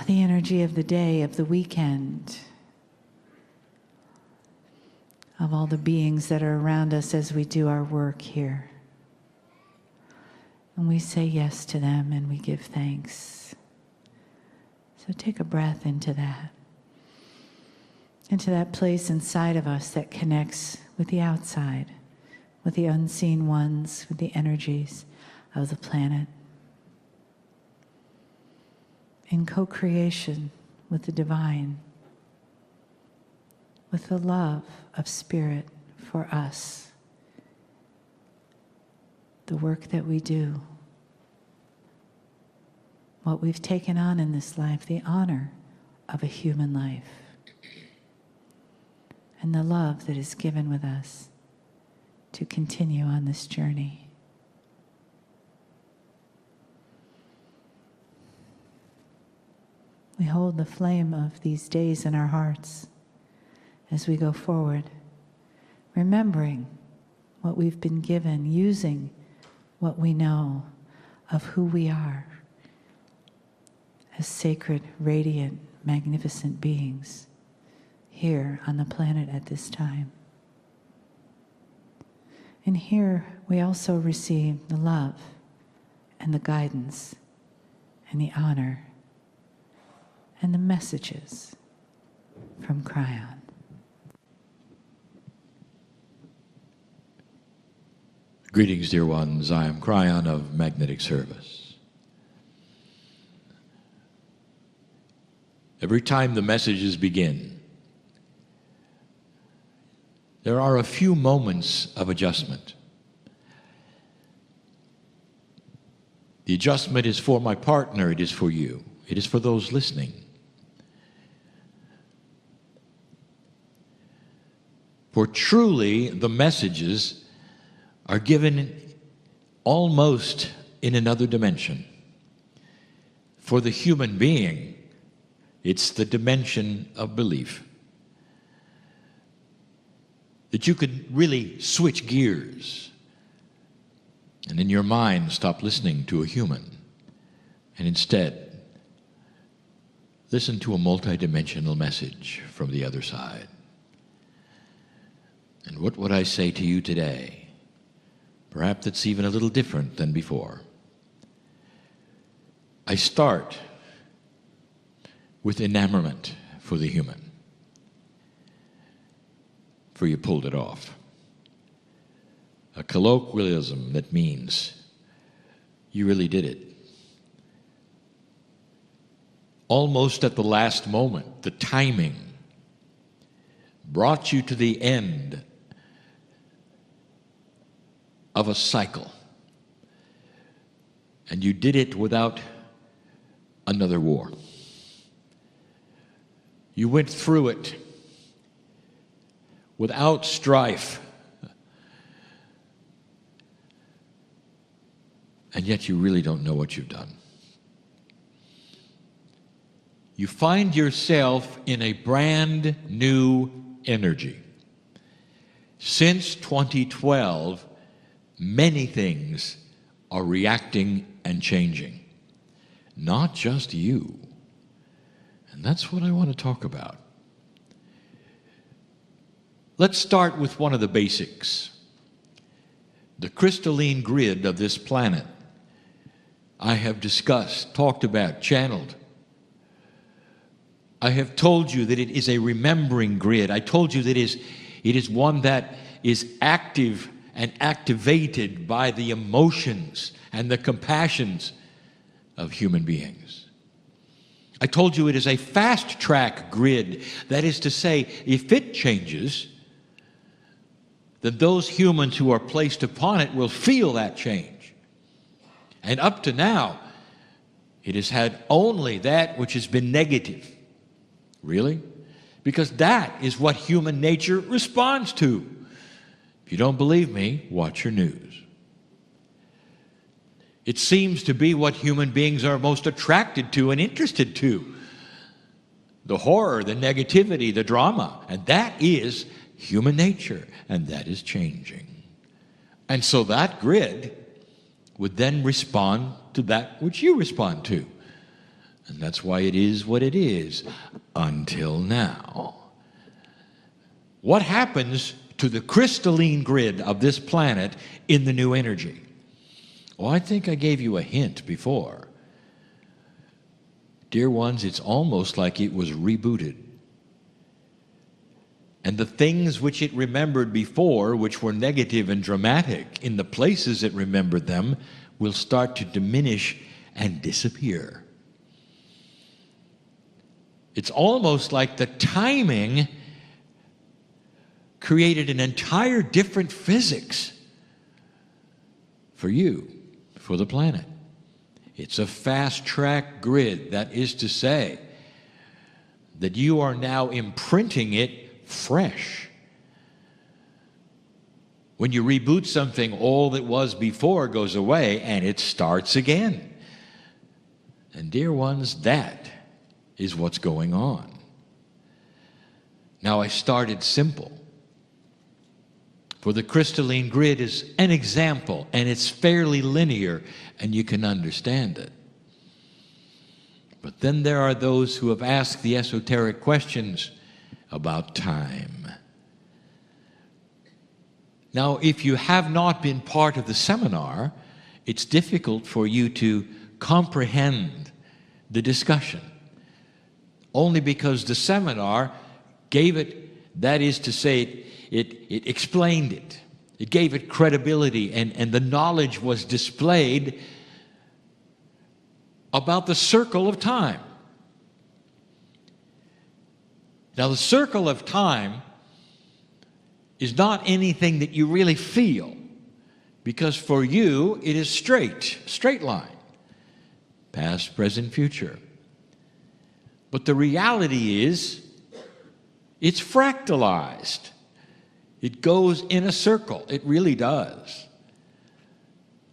the energy of the day, of the weekend, of all the beings that are around us as we do our work here. And we say yes to them and we give thanks. So take a breath into that place inside of us that connects with the outside, with the unseen ones, with the energies of the planet. In co-creation with the divine, with the love of Spirit for us, the work that we do, what we've taken on in this life, the honor of a human life, and the love that is given with us to continue on this journey. We hold the flame of these days in our hearts as we go forward, remembering what we've been given, using what we know of who we are as sacred, radiant, magnificent beings here on the planet at this time. And here we also receive the love and the guidance and the honor and the messages from Kryon. Greetings, dear ones. I am Kryon of Magnetic Service. Every time the messages begin, there are a few moments of adjustment. The adjustment is for my partner, it is for you, it is for those listening. For truly, the messages are given almost in another dimension. For the human being, it's the dimension of belief. That you could really switch gears and in your mind stop listening to a human and instead listen to a multidimensional message from the other side. And what would I say to you today? Perhaps it's even a little different than before. I start with enamorment for the human. For you pulled it off. A colloquialism that means you really did it. Almost at the last moment, the timing brought you to the end of a cycle. And you did it without another war. You went through it without strife. And yet you really don't know what you've done. You find yourself in a brand new energy. Since 2012, many things are reacting and changing. Not just you. And that's what I want to talk about. Let's start with one of the basics. The crystalline grid of this planet. I have discussed, talked about, channeled. I have told you that it is a remembering grid. I told you that it is one that is active and activated by the emotions and the compassions of human beings. I told you it is a fast-track grid. That is to say, if it changes, then those humans who are placed upon it will feel that change. And up to now, it has had only that which has been negative. Really? Because that is what human nature responds to. If you don't believe me, watch your news. It seems to be what human beings are most attracted to and interested to. The horror, the negativity, the drama. And that is human nature. And that is changing. And so that grid would then respond to that which you respond to. And that's why it is what it is until now. What happens to the crystalline grid of this planet in the new energy? Well, I think I gave you a hint before. Dear ones, it's almost like it was rebooted. And the things which it remembered before, which were negative and dramatic, in the places it remembered them, will start to diminish and disappear. It's almost like the timing created an entire different physics for you, for the planet. It's a fast-track grid. That is to say that you are now imprinting it fresh. When you reboot something, all that was before goes away and it starts again. And dear ones, that is what's going on. Now, I started simple. For the crystalline grid is an example, and it's fairly linear, and you can understand it. But then there are those who have asked the esoteric questions about time. Now, if you have not been part of the seminar, it's difficult for you to comprehend the discussion, only because the seminar gave it, that is to say, it explained it. It gave it credibility, and the knowledge was displayed about the circle of time. Now, the circle of time is not anything that you really feel, because for you it is straight line, past, present, future. But the reality is it's fractalized. It goes in a circle. It really does.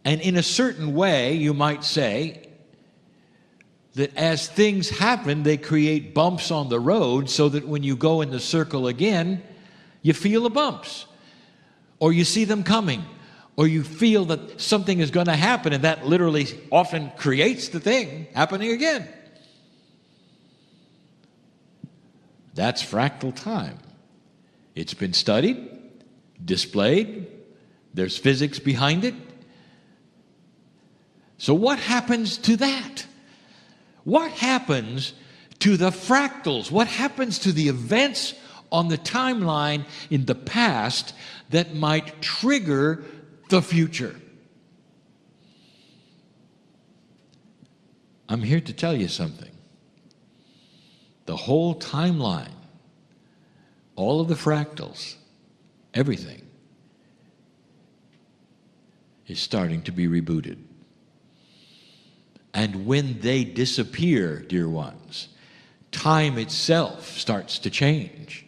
And in a certain way, you might say that as things happen, they create bumps on the road so that when you go in the circle again, you feel the bumps, or you see them coming, or you feel that something is going to happen, and that literally often creates the thing happening again. That's fractal time. It's been studied, displayed, there's physics behind it. So what happens to that? What happens to the fractals? What happens to the events on the timeline in the past that might trigger the future? I'm here to tell you something. The whole timeline, all of the fractals, everything is starting to be rebooted. And when they disappear, dear ones, time itself starts to change.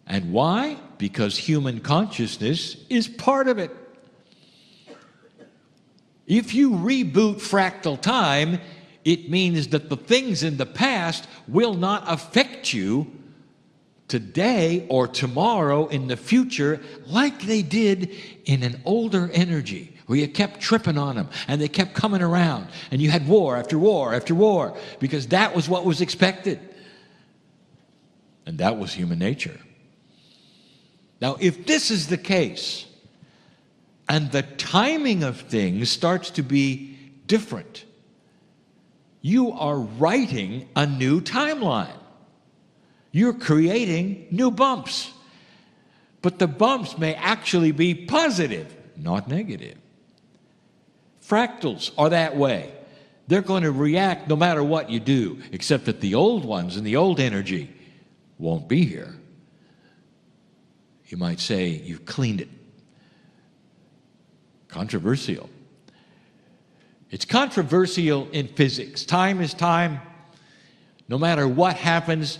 And why? Because human consciousness is part of it. If you reboot fractal time, it means that the things in the past will not affect you today or tomorrow in the future like they did in an older energy where you kept tripping on them and they kept coming around and you had war after war after war because that was what was expected. And that was human nature. Now, if this is the case and the timing of things starts to be different, you are writing a new timeline. You're creating new bumps. But the bumps may actually be positive, not negative. Fractals are that way. They're going to react no matter what you do, except that the old ones and the old energy won't be here. You might say you've cleaned it. Controversial. It's controversial in physics. Time is time. No matter what happens,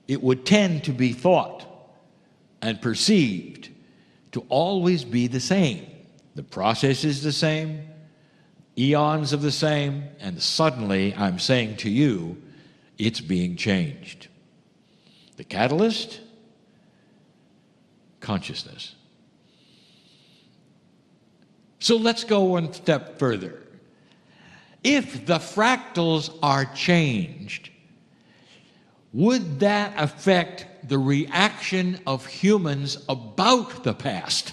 it would tend to be thought and perceived to always be the same. The process is the same, eons of the same, and suddenly I'm saying to you, it's being changed. The catalyst? Consciousness. So let's go one step further. if the fractals are changed, would that affect the reaction of humans about the past?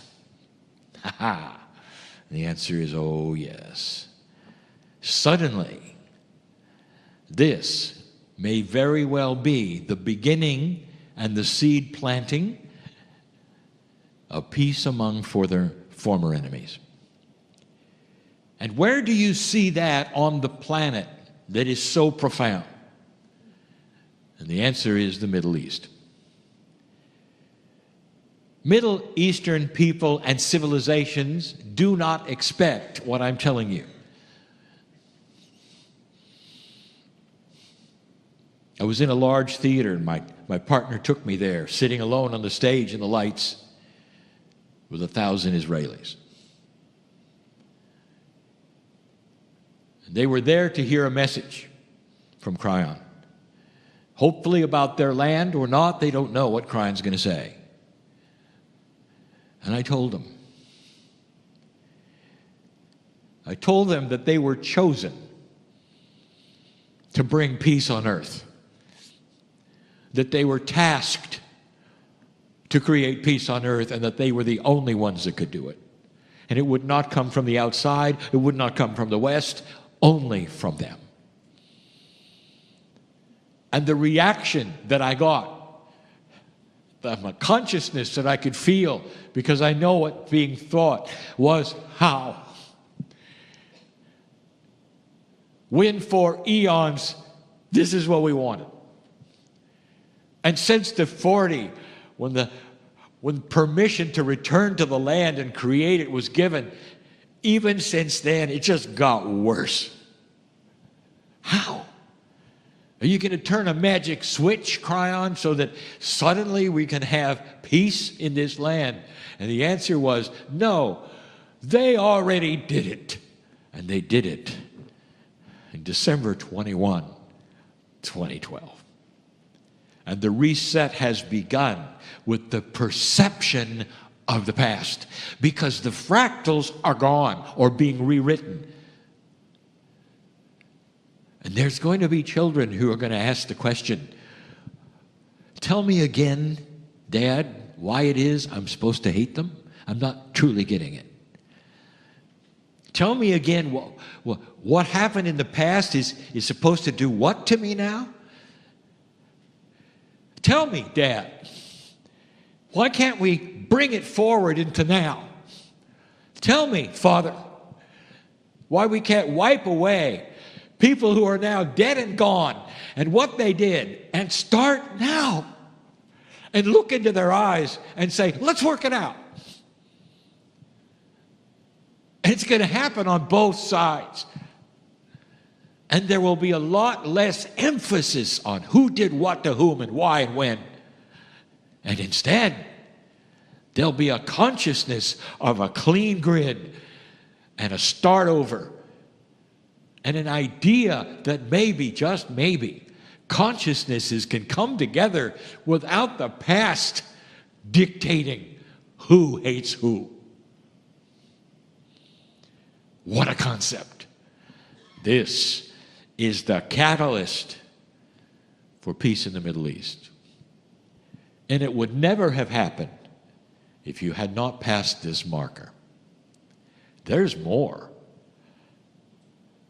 The answer is, oh yes. Suddenly, this may very well be the beginning and the seed planting of peace among former enemies. And where do you see that on the planet that is so profound? And the answer is the Middle East. Middle Eastern people and civilizations do not expect what I'm telling you. I was in a large theater, and my partner took me there, sitting alone on the stage in the lights with 1,000 Israelis. They were there to hear a message from Kryon. Hopefully about their land or not, they don't know what Kryon's going to say. And I told them that they were chosen to bring peace on earth, that they were tasked to create peace on earth, and that they were the only ones that could do it. And it would not come from the outside, it would not come from the West, only from them. And the reaction that I got, the consciousness that I could feel, because I know what being thought was, how? When for eons, this is what we wanted. And since the 40, when permission to return to the land and create it was given, even since then, it just got worse. How? Are you going to turn a magic switch, Kryon, so that suddenly we can have peace in this land? And the answer was, no, they already did it. And they did it in December 21, 2012. And the reset has begun with the perception of the past, because the fractals are gone or being rewritten. And there's going to be children who are going to ask the question, tell me again, Dad, why it is I'm supposed to hate them? I'm not truly getting it. Tell me again, what happened in the past is supposed to do what to me now? Tell me, Dad, why can't we bring it forward into now? Tell me, Father, why we can't wipe away people who are now dead and gone and what they did, and start now and look into their eyes and say, let's work it out. And it's going to happen on both sides. And there will be a lot less emphasis on who did what to whom and why and when. And instead, there'll be a consciousness of a clean grid and a start over, and an idea that maybe, just maybe, consciousnesses can come together without the past dictating who hates who. What a concept. This is the catalyst for peace in the Middle East. And it would never have happened if you had not passed this marker. There's more.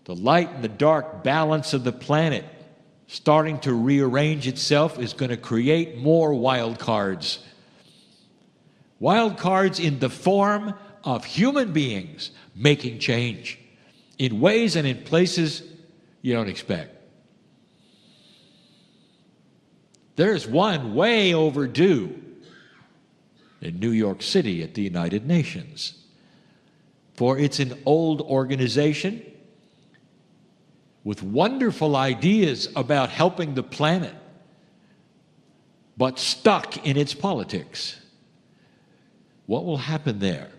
The light and the dark balance of the planet starting to rearrange itself is going to create more wild cards. Wild cards in the form of human beings making change in ways and in places you don't expect. There's one way overdue in New York City at the United Nations. For it's an old organization with wonderful ideas about helping the planet, but stuck in its politics. What will happen there?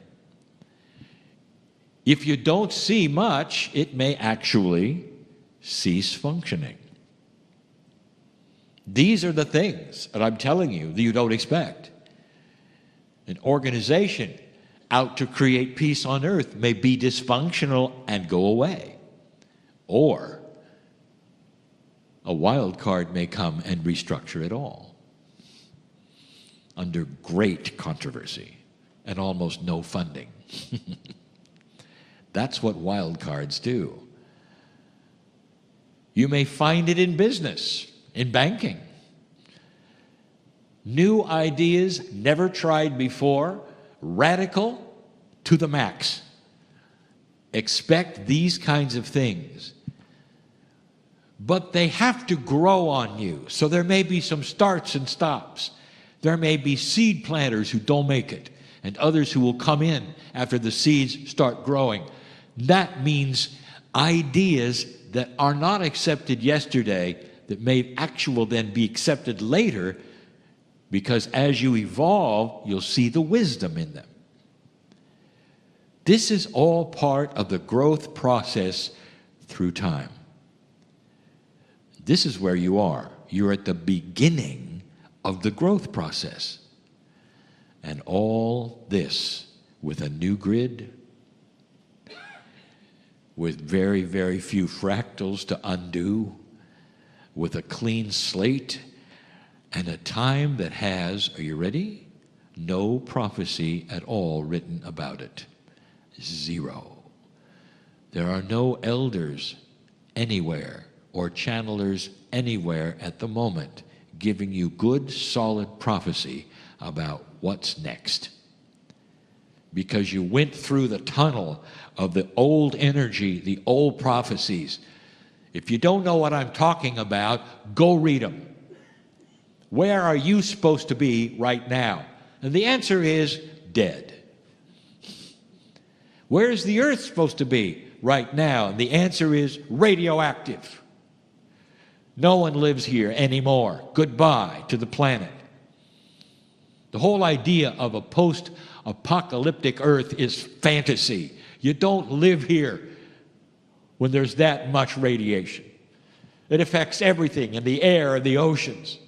If you don't see much, it may actually cease functioning. These are the things that I'm telling you that you don't expect. An organization out to create peace on earth may be dysfunctional and go away. Or a wild card may come and restructure it all under great controversy and almost no funding. That's what wild cards do. You may find it in business, in banking. New ideas never tried before, radical to the max. Expect these kinds of things. But they have to grow on you. So there may be some starts and stops. There may be seed planters who don't make it, and others who will come in after the seeds start growing. That means ideas that are not accepted yesterday that may actually then be accepted later, because as you evolve, you'll see the wisdom in them. This is all part of the growth process through time. This is where you are. You're at the beginning of the growth process. And all this with a new grid, with very, very few fractals to undo, with a clean slate, and a time that has, are you ready? No prophecy at all written about it. Zero. There are no elders anywhere or channelers anywhere at the moment giving you good, solid prophecy about what's next. Because you went through the tunnel of the old energy, the old prophecies. If you don't know what I'm talking about, go read them. Where are you supposed to be right now? And the answer is dead. Where is the earth supposed to be right now? And the answer is radioactive. No one lives here anymore. Goodbye to the planet. The whole idea of a post-apocalyptic earth is fantasy. You don't live here when there's that much radiation. It affects everything in the air and the oceans.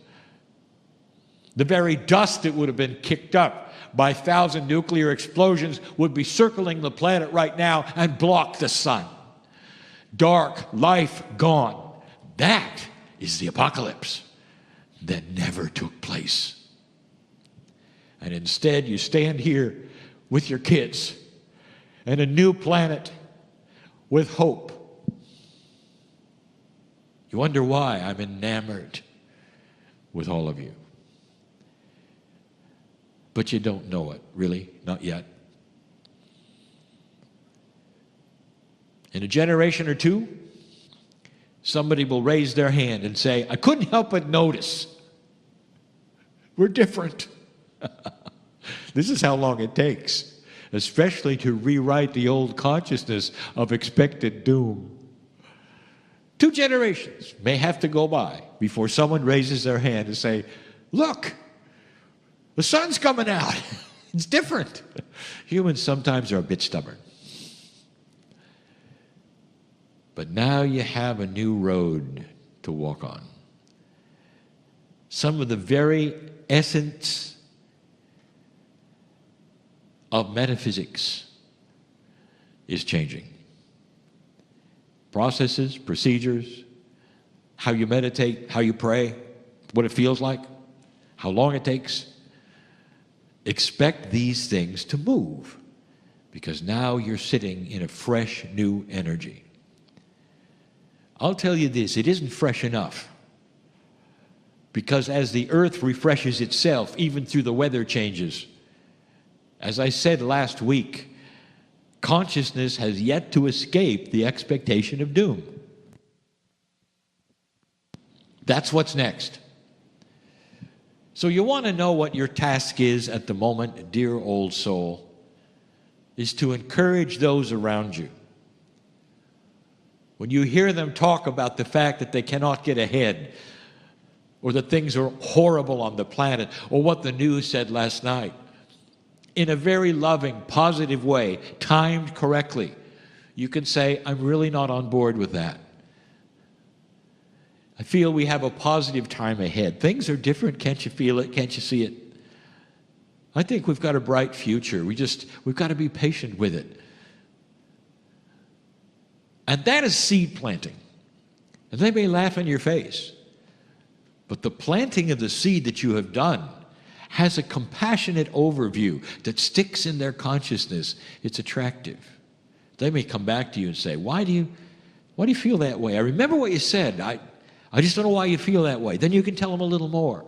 The very dust that would have been kicked up by 1,000 nuclear explosions would be circling the planet right now and block the sun. Dark, life gone. That is the apocalypse that never took place. And instead, you stand here with your kids and a new planet with hope. You wonder why I'm enamored with all of you. But you don't know it, really, not yet. In a generation or two, somebody will raise their hand and say, I couldn't help but notice. We're different. This is how long it takes, especially to rewrite the old consciousness of expected doom. 2 generations may have to go by before someone raises their hand and say, look, the sun's coming out. It's different. Humans sometimes are a bit stubborn. But now you have a new road to walk on. Some of the very essence of metaphysics is changing. Processes, procedures, how you meditate, how you pray, what it feels like, how long it takes. Expect these things to move, because now you're sitting in a fresh, new energy. I'll tell you this, it isn't fresh enough. Because as the earth refreshes itself, even through the weather changes, as I said last week, consciousness has yet to escape the expectation of doom. That's what's next. So you want to know what your task is at the moment, dear old soul, is to encourage those around you. When you hear them talk about the fact that they cannot get ahead, or that things are horrible on the planet, or what the news said last night, in a very loving, positive way, timed correctly, you can say, I'm really not on board with that. I feel we have a positive time ahead. Things are different. Can't you feel it? Can't you see it? I think we've got a bright future. We've got to be patient with it. And that is seed planting. And they may laugh in your face, but the planting of the seed that you have done has a compassionate overview that sticks in their consciousness. It's attractive. They may come back to you and say, why do you feel that way? I remember what you said. I just don't know why you feel that way. Then you can tell them a little more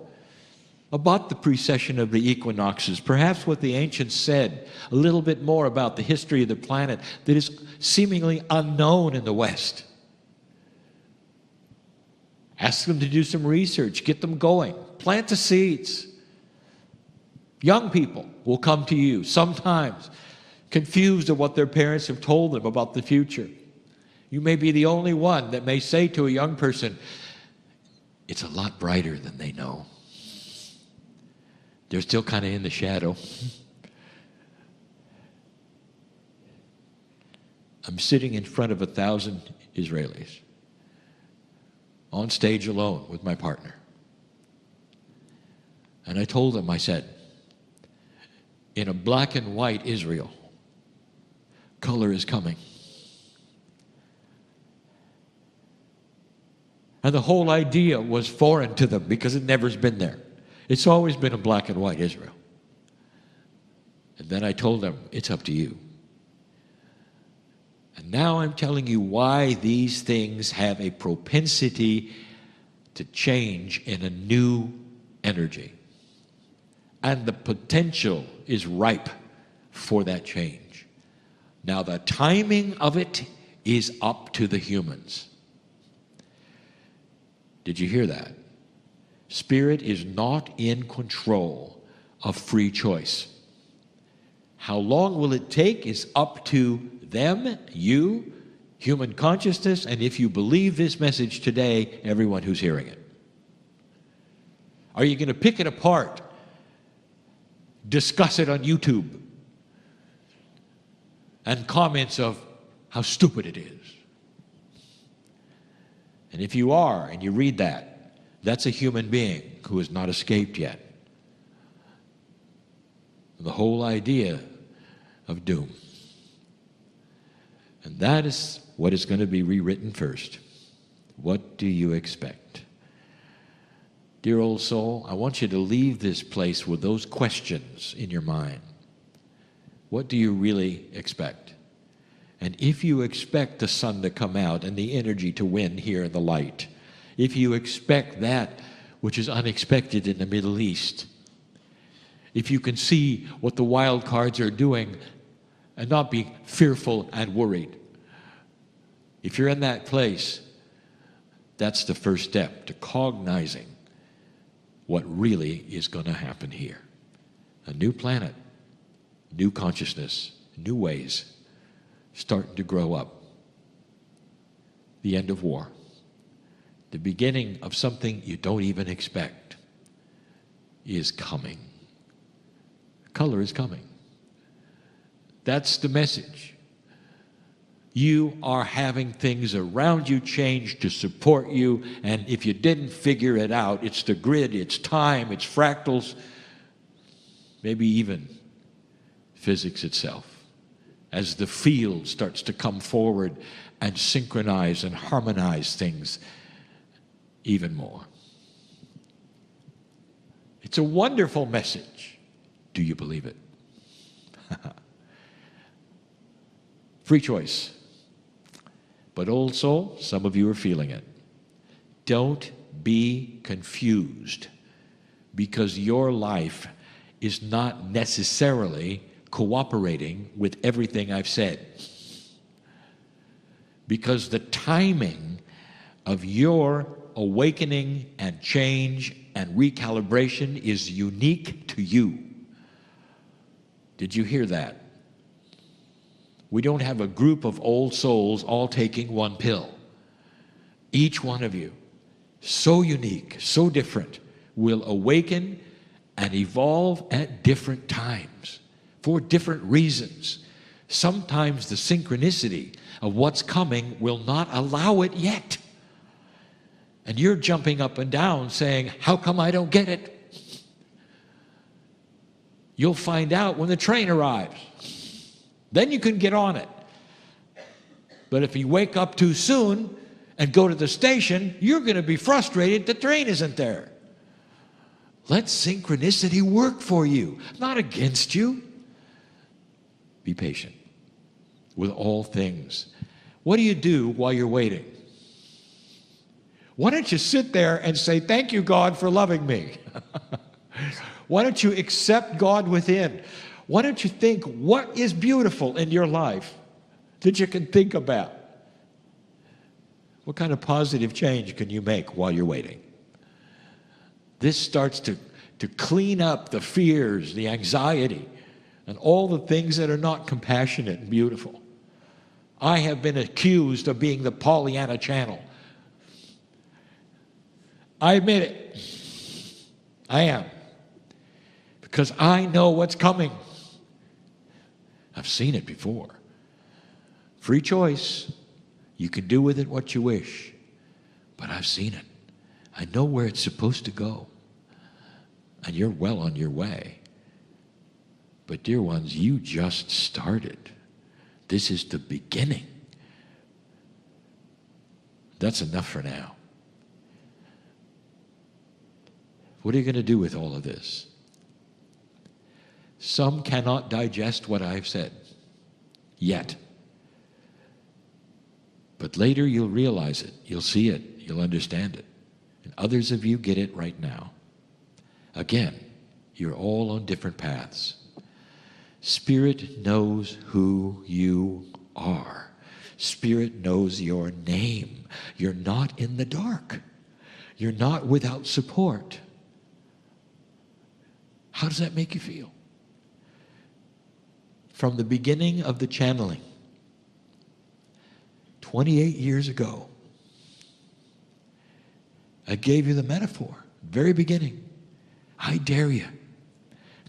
about the precession of the equinoxes, perhaps what the ancients said, a little bit more about the history of the planet that is seemingly unknown in the West. Ask them to do some research, get them going, plant the seeds. Young people will come to you sometimes confused of what their parents have told them about the future. You may be the only one that may say to a young person, it's a lot brighter than they know. They're still kind of in the shadow. I'm sitting in front of 1,000 Israelis on stage alone with my partner. And I told them, I said, in a black and white Israel, color is coming. And the whole idea was foreign to them because it never has been there. It's always been a black and white Israel. And then I told them, it's up to you. And now I'm telling you why these things have a propensity to change in a new energy. And the potential is ripe for that change. Now the timing of it is up to the humans. Did you hear that? Spirit is not in control of free choice. How long will it take is up to them, you, human consciousness, and if you believe this message today, everyone who's hearing it. Are you going to pick it apart? Discuss it on YouTube? And comments of how stupid it is. And if you are, and you read that, that's a human being who has not escaped yet. The whole idea of doom. And that is what is going to be rewritten first. What do you expect? Dear old soul, I want you to leave this place with those questions in your mind. What do you really expect? And if you expect the sun to come out and the energy to win here in the light, if you expect that which is unexpected in the Middle East, if you can see what the wild cards are doing and not be fearful and worried, if you're in that place, that's the first step to cognizing what really is going to happen here. A new planet, new consciousness, new ways starting to grow up. The end of war. The beginning of something you don't even expect is coming. Color is coming. That's the message. You are having things around you change to support you, and if you didn't figure it out, it's the grid, it's time, it's fractals, maybe even physics itself. As the field starts to come forward and synchronize and harmonize things even more. It's a wonderful message. Do you believe it? Free choice. But old soul, some of you are feeling it. Don't be confused because your life is not necessarily cooperating with everything I've said. Because the timing of your awakening and change and recalibration is unique to you. Did you hear that? We don't have a group of old souls all taking one pill. Each one of you, so unique, so different, will awaken and evolve at different times for different reasons. Sometimes the synchronicity of what's coming will not allow it yet. And you're jumping up and down saying, how come I don't get it? You'll find out when the train arrives. Then you can get on it. But if you wake up too soon and go to the station, you're going to be frustrated the train isn't there. Let synchronicity work for you, not against you. Be patient with all things. What do you do while you're waiting? Why don't you sit there and say, thank you, God, for loving me? Why don't you accept God within? Why don't you think what is beautiful in your life that you can think about? What kind of positive change can you make while you're waiting? This starts to clean up the fears, the anxiety, and all the things that are not compassionate and beautiful. I have been accused of being the Pollyanna channel. I admit it. I am. Because I know what's coming. I've seen it before. Free choice. You can do with it what you wish. But I've seen it. I know where it's supposed to go. And you're well on your way. But dear ones, you just started. This is the beginning. That's enough for now. What are you going to do with all of this? Some cannot digest what I've said yet. But later you'll realize it. You'll see it. You'll understand it. And others of you get it right now. Again, you're all on different paths. Spirit knows who you are. Spirit knows your name. You're not in the dark. You're not without support. How does that make you feel? From the beginning of the channeling, 28 years ago, I gave you the metaphor, very beginning. I dare you.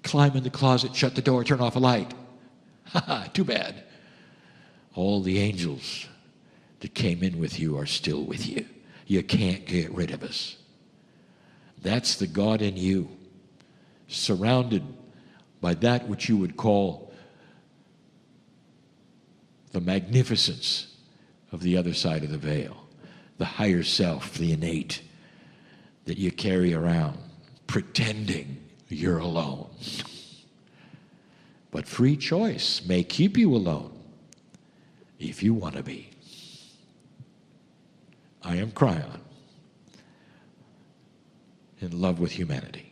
Climb in the closet, shut the door, turn off a light. Too bad. All the angels that came in with you are still with you. You can't get rid of us. That's the God in you, surrounded by that which you would call the magnificence of the other side of the veil, the higher self, the innate that you carry around, pretending you're alone. But free choice may keep you alone if you want to be. I am Kryon, in love with humanity.